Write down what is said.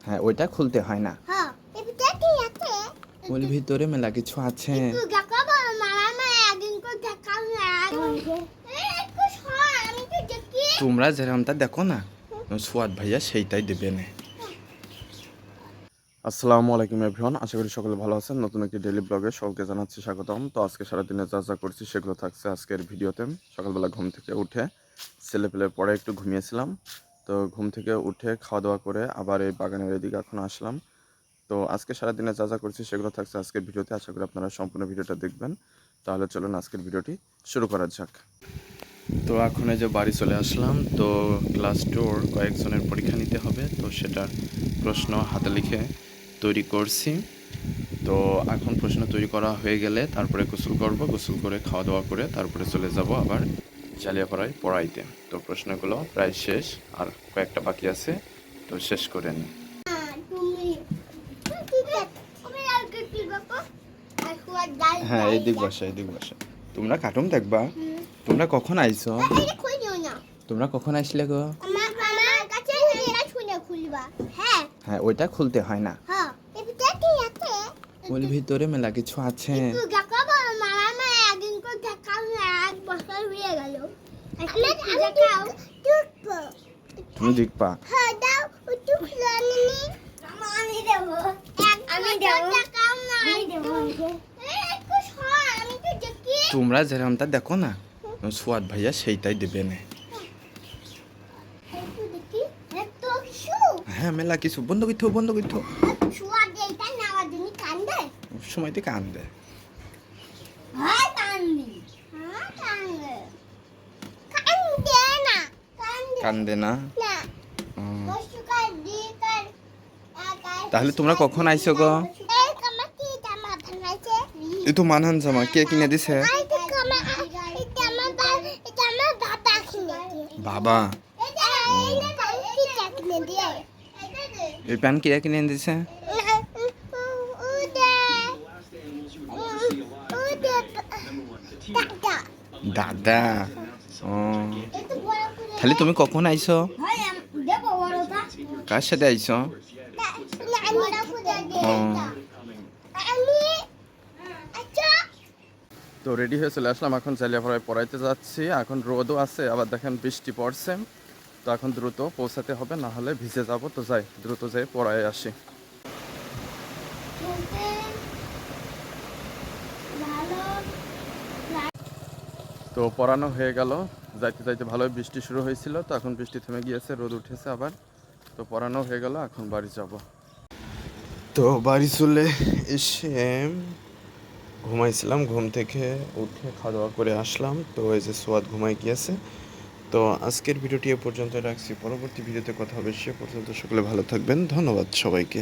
হ্যাঁ, ওইটা খুলতে হয় না। হ্যাঁ, এটা কি আছে? ওর ভিতরে মেলা কিছু আছে। একটু দেখাবো মামা একদিন তো দেখাও না। একটু সর আমি তো দেখি। তোমরা যেরকমটা দেখো না, সোয়াদ ভাইয়া সেইটাই দেবে না। আসসালামু আলাইকুম এভরিওয়ান, আশা করি সকলে ভালো আছেন। নতুন একটি ডেইলি ব্লগে সকলকে জানাচ্ছি স্বাগতম। তো আজকে সারাদিনে যা যা করছি সেগুলো থাকছে আজকের ভিডিওতে। সকালবেলা ঘুম থেকে উঠে ছেলেপেলের পরে একটু ঘুমিয়েছিলাম। তো ঘুম থেকে উঠে খাওয়া দাওয়া করে আবার এই বাগানের এদিকে এখন আসলাম। তো আজকে সারাদিনে যা যা করছি সেগুলো থাকছে আজকের ভিডিওতে। আশা করি আপনারা সম্পূর্ণ ভিডিওটা দেখবেন। তাহলে চলুন আজকের ভিডিওটি শুরু করা যাক। তো এখন এই যে বাড়ি চলে আসলাম। তো ক্লাস 2 কয়েকজনের পরীক্ষা নিতে হবে, তো সেটার প্রশ্ন হাতে লিখে তৈরি করছি। তো এখন প্রশ্ন তৈরি করা হয়ে গেলে তারপরে গোসল করব, গোসল করে খাওয়া দাওয়া করে তারপরে চলে যাব আবার জালিয়াপাড়ায় পড়াইতে। তো প্রশ্নগুলো প্রায় শেষ, আর কয়েকটা বাকি আছে, তো শেষ করে নিই। হ্যাঁ, এইদিক বসে, এইদিক বসে। তোমরা কার্টুন দেখবা? তোমরা কখন আইছো? তোমরা কখন আসলে গো? হ্যাঁ, ওইটা খুলতে হয় না। ওর ভিতরে মেলা কিছু আছে। তুমি দেখবা? তোমরা যেরকমটা দেখো না, সোয়াদ ভাইয়া সেইটাই দেবে না। হ্যাঁ, মেলা কিছু। বন্ধ করতে, বন্ধ করতে। সময় থেকে কান্দে। কান্দে না? তাহলে তোমরা কখন আইছো গো? এই তো মানহান জামা কে কিনে দিছে? বাবা। এই প্যান্ট কে কিনে দিছে? দাদা। ও, তাহলে তুমি কখন আইছো? কার সাথে আইছো? তো রেডি হয়ে চলে আসলাম, এখন জালিয়াপাড়ায় পড়াইতে যাচ্ছি। এখন রোদও আছে, আবার দেখেন বৃষ্টি পড়ছে। তো এখন দ্রুত পৌঁছাতে হবে, না হলে ভিজে যাব। তো যাই, দ্রুত যাই পড়ায় আসি। তো পড়ানো হয়ে গেল, যাইতে যাইতে ভালোই বৃষ্টি শুরু হয়েছিল। তো এখন বৃষ্টি থেমে গিয়েছে, রোদ উঠেছে আবার। তো পড়ানো হয়ে গেল, এখন বাড়ি যাব। তো বাড়ি চলে এসে ঘুমাইছিলাম, ঘুম থেকে উঠে খাওয়া দাওয়া করে আসলাম। তো এই যে সোয়াদ ঘুমাই গিয়েছে। তো আজকের ভিডিওটি এ পর্যন্ত রাখছি, পরবর্তী ভিডিওতে কথা হবে। সে পর্যন্ত সকলে ভালো থাকবেন। ধন্যবাদ সবাইকে।